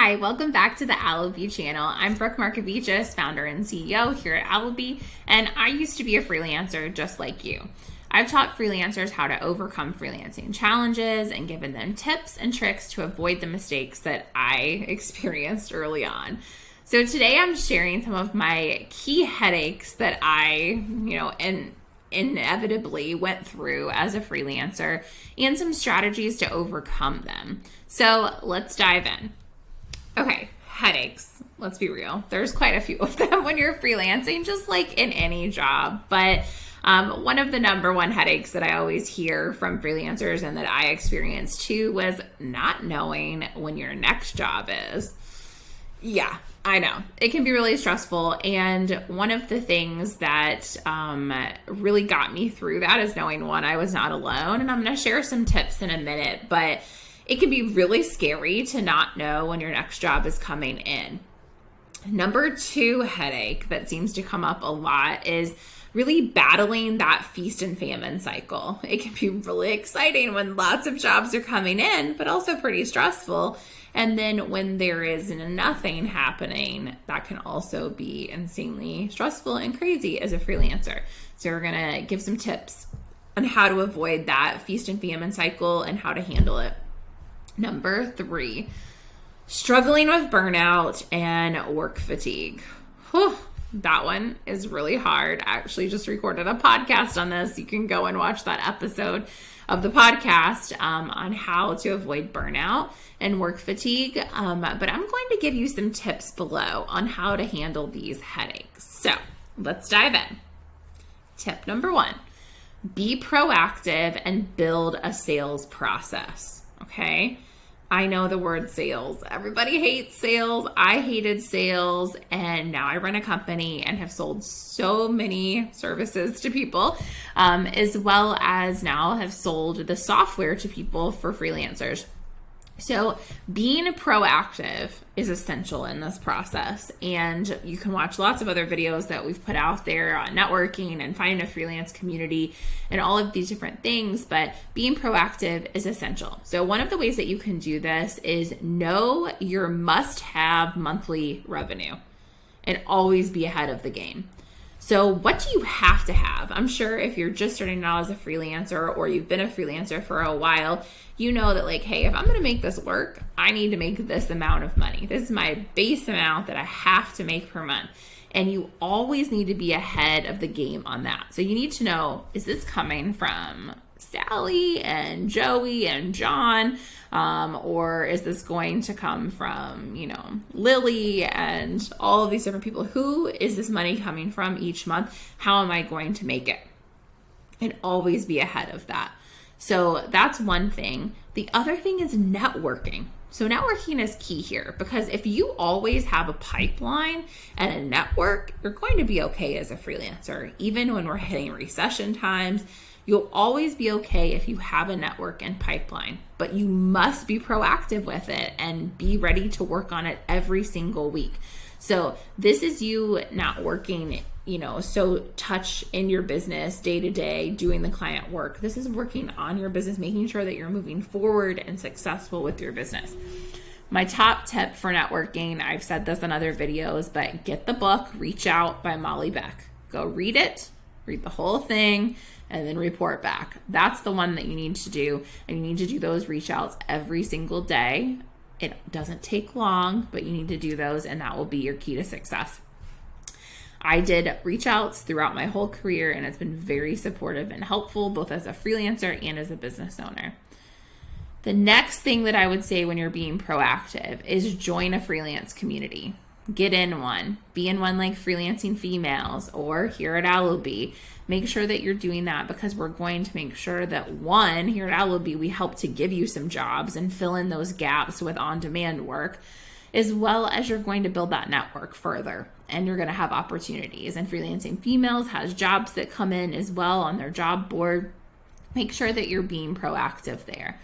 Hi, welcome back to the Allobee channel. I'm Brooke Markevicius, founder and CEO here at Allobee, and I used to be a freelancer just like you. I've taught freelancers how to overcome freelancing challenges and given them tips and tricks to avoid the mistakes that I experienced early on. So today I'm sharing some of my key headaches that I, inevitably went through as a freelancer and some strategies to overcome them. So let's dive in. Okay, headaches. Let's be real. There's quite a few of them when you're freelancing, just like in any job. But one of the number one headaches that I always hear from freelancers and that I experienced too was not knowing when your next job is. Yeah, I know. It can be really stressful. And one of the things that really got me through that is knowing, one, I was not alone. And I'm going to share some tips in a minute, but it can be really scary to not know when your next job is coming in. Number two headache that seems to come up a lot is really battling that feast and famine cycle. It can be really exciting when lots of jobs are coming in, but also pretty stressful. And then when there is nothing happening, that can also be insanely stressful and crazy as a freelancer. So we're going to give some tips on how to avoid that feast and famine cycle and how to handle it. Number three, struggling with burnout and work fatigue. Whew, that one is really hard. I actually just recorded a podcast on this. You can go and watch that episode of the podcast on how to avoid burnout and work fatigue. But I'm going to give you some tips below on how to handle these headaches. So let's dive in. Tip number one, be proactive and build a sales process. Okay. I know the word sales. Everybody hates sales. I hated sales. And now I run a company and have sold so many services to people, as well as now have sold the software to people for freelancers. So being proactive is essential in this process. And you can watch lots of other videos that we've put out there on networking and finding a freelance community and all of these different things. But being proactive is essential. So one of the ways that you can do this is know your must-have monthly revenue and always be ahead of the game. So what do you have to have? I'm sure if you're just starting out as a freelancer or you've been a freelancer for a while, you know that hey, if I'm going to make this work, I need to make this amount of money. This is my base amount that I have to make per month. And you always need to be ahead of the game on that. So you need to know, is this coming from Sally and Joey and John? Or is this going to come from, Lily and all of these different people? Who is this money coming from each month? How am I going to make it? And always be ahead of that. So that's one thing. The other thing is networking. So networking is key here because if you always have a pipeline and a network, you're going to be okay as a freelancer. Even when we're hitting recession times, you'll always be okay if you have a network and pipeline, but you must be proactive with it and be ready to work on it every single week. So this is you not working, so touch in your business day to day, doing the client work. This is working on your business, making sure that you're moving forward and successful with your business. My top tip for networking, I've said this in other videos, but get the book, Reach Out by Beck. Go read it, read the whole thing, and then report back. That's the one that you need to do. And you need to do those reach outs every single day. It doesn't take long, but you need to do those, and that will be your key to success. I did reach outs throughout my whole career, and it's been very supportive and helpful, both as a freelancer and as a business owner. The next thing that I would say when you're being proactive is join a freelance community. Get in one. Be in one like Freelancing Females or here at Allobee. Make sure that you're doing that because we're going to make sure that one, here at Allobee, we help to give you some jobs and fill in those gaps with on-demand work, as well as you're going to build that network further and you're going to have opportunities. And Freelancing Females has jobs that come in as well on their job board. Make sure that you're being proactive there.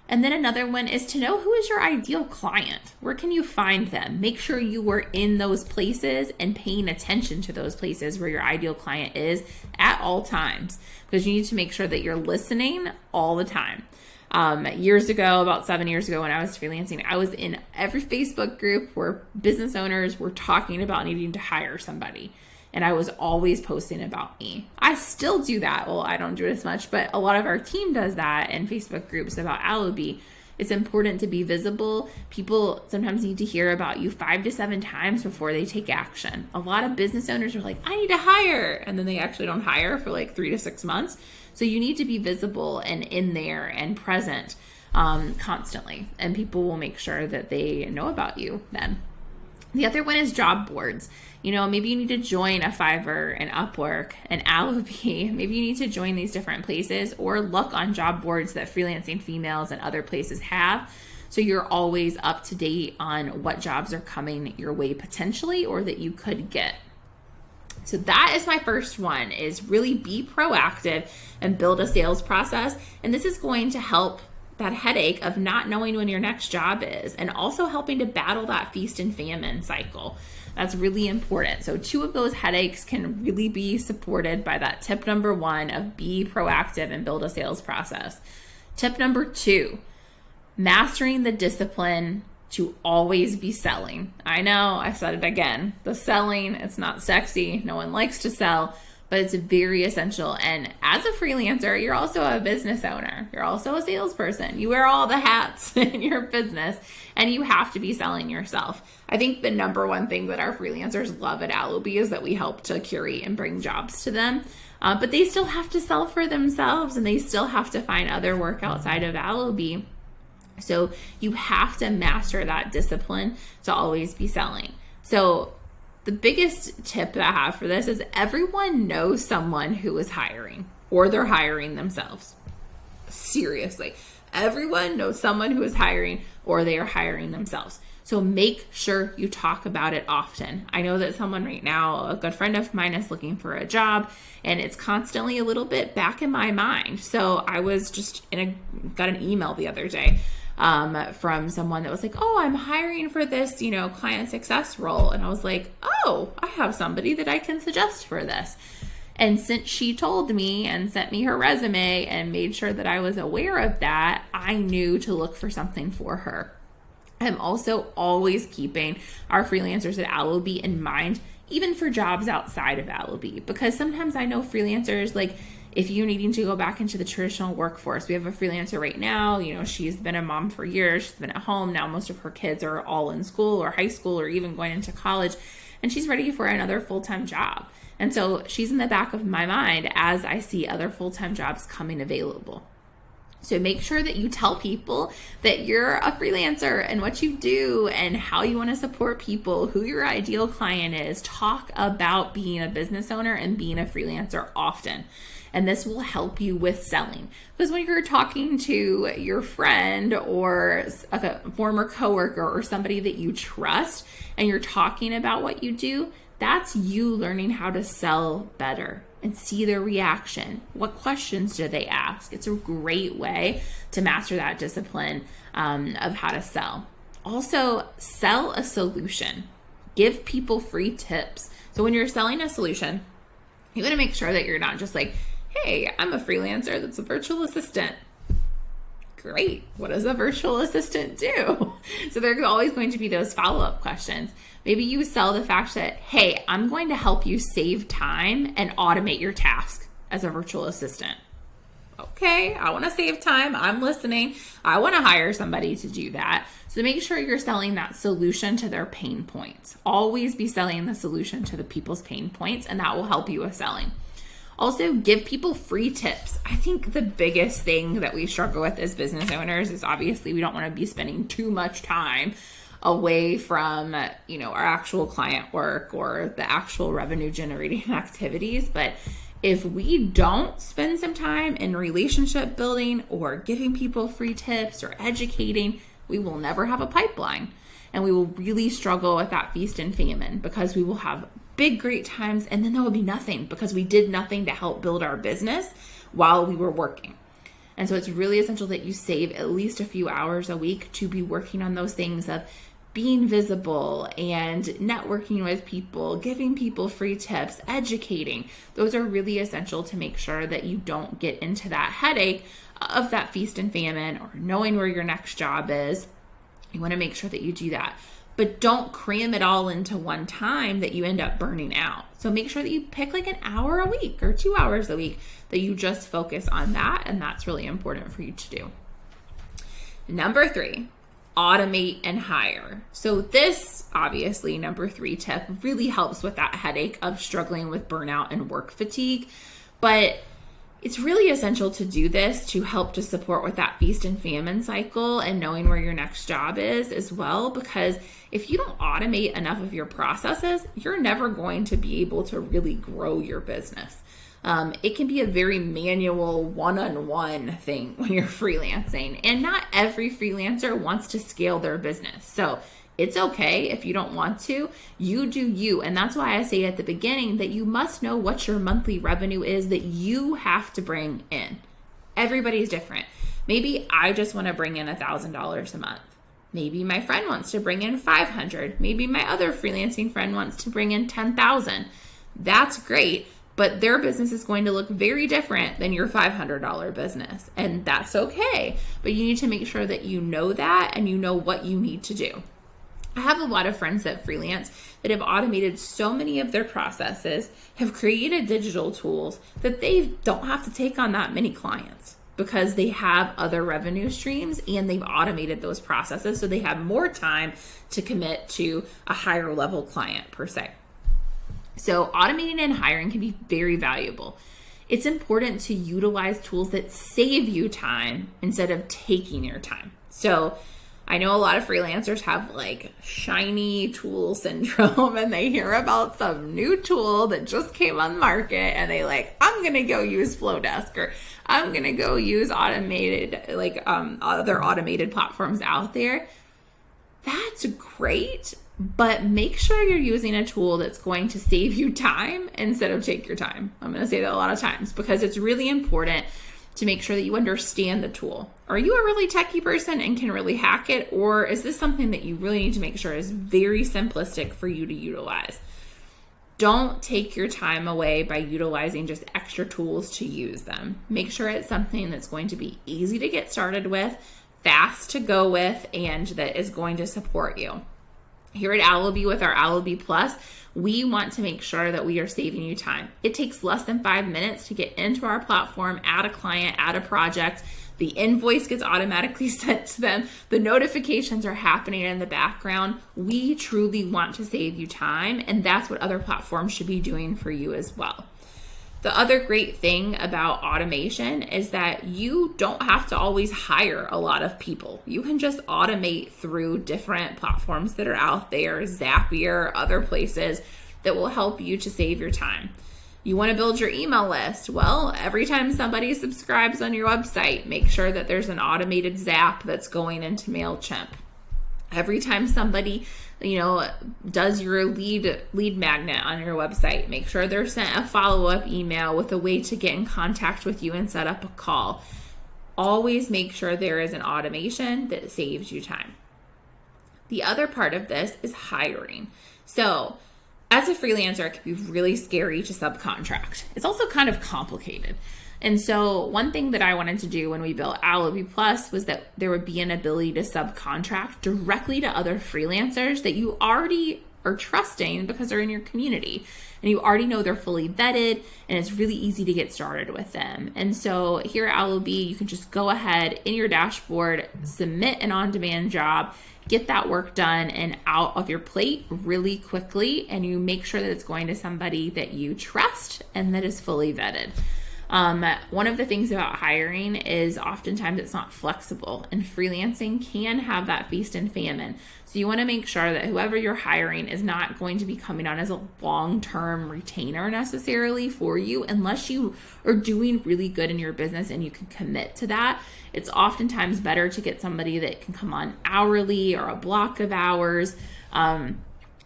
And then another one is to know who is your ideal client. Where can you find them? Make sure you are in those places and paying attention to those places where your ideal client is at all times, because you need to make sure that you're listening all the time. Years ago, about 7 years ago when I was freelancing, I was in every Facebook group where business owners were talking about needing to hire somebody. And I was always posting about me. I still do that. Well, I don't do it as much, but a lot of our team does that in Facebook groups about Allobee. It's important to be visible. People sometimes need to hear about you 5 to 7 times before they take action. A lot of business owners are like, I need to hire. And then they actually don't hire for like 3 to 6 months. So you need to be visible and in there and present constantly. And people will make sure that they know about you then. The other one is job boards. Maybe you need to join a Fiverr, an Upwork, an Allobee. Maybe you need to join these different places or look on job boards that Freelancing Females and other places have. So you're always up to date on what jobs are coming your way potentially or that you could get. So that is my first one, is really be proactive and build a sales process. And this is going to help that headache of not knowing when your next job is, and also helping to battle that feast and famine cycle. That's really important. So 2 of those headaches can really be supported by that tip number 1 of be proactive and build a sales process. Tip number 2, mastering the discipline to always be selling. I know, I said it again. The selling, it's not sexy. No one likes to sell, but it's very essential. And as a freelancer, you're also a business owner. You're also a salesperson. You wear all the hats in your business, and you have to be selling yourself. I think the number 1 thing that our freelancers love at Allobee is that we help to curate and bring jobs to them. But they still have to sell for themselves, and they still have to find other work outside of Allobee. So you have to master that discipline to always be selling. So the biggest tip that I have for this is everyone knows someone who is hiring, or they're hiring themselves. Seriously, everyone knows someone who is hiring or they are hiring themselves. So make sure you talk about it often. I know that someone right now, a good friend of mine, is looking for a job, and it's constantly a little bit back in my mind. So I was just got an email the other day from someone that was like, oh, I'm hiring for this, client success role. And I was like, oh, I have somebody that I can suggest for this. And since she told me and sent me her resume and made sure that I was aware of that, I knew to look for something for her. I'm also always keeping our freelancers at Allobee in mind, even for jobs outside of Allobee, because sometimes I know freelancers, like, if you're needing to go back into the traditional workforce, we have a freelancer right now, she's been a mom for years, she's been at home. Now most of her kids are all in school or high school or even going into college, and she's ready for another full-time job. And so she's in the back of my mind as I see other full-time jobs coming available. So make sure that you tell people that you're a freelancer and what you do and how you want to support people, who your ideal client is. Talk about being a business owner and being a freelancer often. And this will help you with selling. Because when you're talking to your friend or a former coworker or somebody that you trust, and you're talking about what you do, that's you learning how to sell better and see their reaction. What questions do they ask? It's a great way to master that discipline of how to sell. Also, sell a solution. Give people free tips. So when you're selling a solution, you want to make sure that you're not just like, hey, I'm a freelancer that's a virtual assistant. Great. What does a virtual assistant do? So there's always going to be those follow-up questions. Maybe you sell the fact that, hey, I'm going to help you save time and automate your task as a virtual assistant. Okay, I want to save time. I'm listening. I want to hire somebody to do that. So make sure you're selling that solution to their pain points. Always be selling the solution to the people's pain points, and that will help you with selling. Also, give people free tips. I think the biggest thing that we struggle with as business owners is obviously we don't want to be spending too much time away from, our actual client work or the actual revenue generating activities. But if we don't spend some time in relationship building or giving people free tips or educating, we will never have a pipeline. And we will really struggle with that feast and famine, because we will have big, great times, and then there will be nothing because we did nothing to help build our business while we were working. And so it's really essential that you save at least a few hours a week to be working on those things of being visible and networking with people, giving people free tips, educating. Those are really essential to make sure that you don't get into that headache of that feast and famine or knowing where your next job is. You want to make sure that you do that. But don't cram it all into one time that you end up burning out. So make sure that you pick like an hour a week or 2 hours a week that you just focus on that. And that's really important for you to do. Number 3, automate and hire. So this, obviously, number 3 tip really helps with that headache of struggling with burnout and work fatigue. But it's really essential to do this to help to support with that feast and famine cycle and knowing where your next job is as well. Because if you don't automate enough of your processes, you're never going to be able to really grow your business. It can be a very manual one-on-one thing when you're freelancing, and not every freelancer wants to scale their business. So it's okay if you don't want to. You do you. And that's why I say at the beginning that you must know what your monthly revenue is that you have to bring in. Everybody's different. Maybe I just want to bring in $1,000 a month. Maybe my friend wants to bring in $500. Maybe my other freelancing friend wants to bring in $10,000. That's great. But their business is going to look very different than your $500 business. And that's okay. But you need to make sure that you know that and you know what you need to do. I have a lot of friends that freelance that have automated so many of their processes, have created digital tools that they don't have to take on that many clients because they have other revenue streams and they've automated those processes. So they have more time to commit to a higher level client per se. So automating and hiring can be very valuable. It's important to utilize tools that save you time instead of taking your time. So I know a lot of freelancers have like shiny tool syndrome and they hear about some new tool that just came on the market and they like, I'm going to go use Flowdesk or I'm going to go use automated, other automated platforms out there. That's great. But make sure you're using a tool that's going to save you time instead of take your time. I'm going to say that a lot of times because it's really important to make sure that you understand the tool. Are you a really techy person and can really hack it? Or is this something that you really need to make sure is very simplistic for you to utilize? Don't take your time away by utilizing just extra tools to use them. Make sure it's something that's going to be easy to get started with, fast to go with, and that is going to support you. Here at Allobee with our Allobee Plus, we want to make sure that we are saving you time. It takes less than 5 minutes to get into our platform, add a client, add a project. The invoice gets automatically sent to them. The notifications are happening in the background. We truly want to save you time, and that's what other platforms should be doing for you as well. The other great thing about automation is that you don't have to always hire a lot of people. You can just automate through different platforms that are out there, Zapier, other places that will help you to save your time. You want to build your email list? Well, every time somebody subscribes on your website, make sure that there's an automated zap that's going into MailChimp. Every time somebody does your lead magnet on your website, make sure they're sent a follow-up email with a way to get in contact with you and set up a call. Always make sure there is an automation that saves you time. The other part of this is hiring. So as a freelancer, it can be really scary to subcontract. It's also kind of complicated. And so one thing that I wanted to do when we built Allobee Plus was that there would be an ability to subcontract directly to other freelancers that you already are trusting because they're in your community and you already know they're fully vetted and it's really easy to get started with them. And so here at Allobee, you can just go ahead in your dashboard, submit an on-demand job, get that work done and out of your plate really quickly, and you make sure that it's going to somebody that you trust and that is fully vetted. One of the things about hiring is oftentimes it's not flexible, and freelancing can have that feast and famine. So you want to make sure that whoever you're hiring is not going to be coming on as a long-term retainer necessarily for you unless you are doing really good in your business and you can commit to that. It's oftentimes better to get somebody that can come on hourly or a block of hours.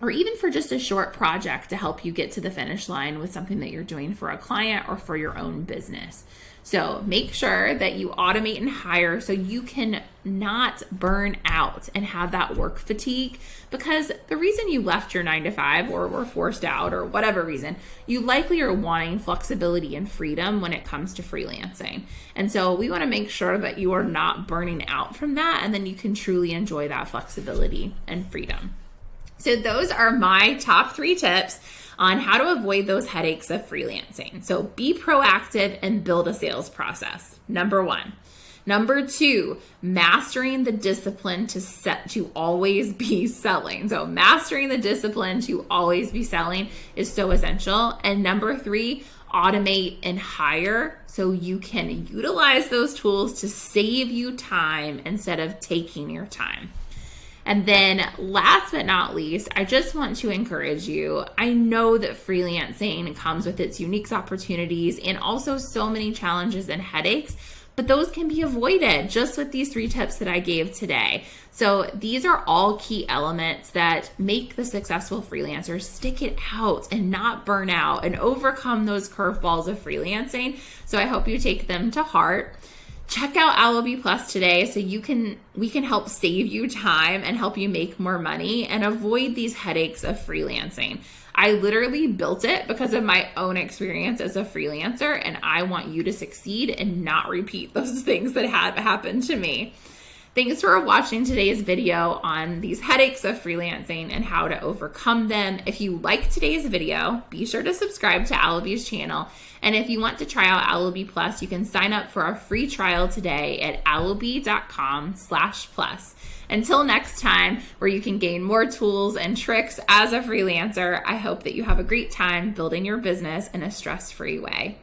or even for just a short project to help you get to the finish line with something that you're doing for a client or for your own business. So make sure that you automate and hire so you can not burn out and have that work fatigue, because the reason you left your 9-to-5 or were forced out or whatever reason, you likely are wanting flexibility and freedom when it comes to freelancing. And so we want to make sure that you are not burning out from that, and then you can truly enjoy that flexibility and freedom. So those are my top 3 tips on how to avoid those headaches of freelancing. So be proactive and build a sales process. Number 1. Number 2, mastering the discipline to always be selling. So mastering the discipline to always be selling is so essential. And number 3, automate and hire so you can utilize those tools to save you time instead of taking your time. And then last but not least, I just want to encourage you. I know that freelancing comes with its unique opportunities and also so many challenges and headaches, but those can be avoided just with these 3 tips that I gave today. So these are all key elements that make the successful freelancer stick it out and not burn out and overcome those curveballs of freelancing. So I hope you take them to heart. Check out Allobee Plus today so we can help save you time and help you make more money and avoid these headaches of freelancing. I literally built it because of my own experience as a freelancer, and I want you to succeed and not repeat those things that had happened to me. Thanks for watching today's video on these headaches of freelancing and how to overcome them. If you like today's video, be sure to subscribe to Allobee's channel. And if you want to try out Allobee Plus, you can sign up for a free trial today at allobee.com/plus. Until next time, where you can gain more tools and tricks as a freelancer, I hope that you have a great time building your business in a stress-free way.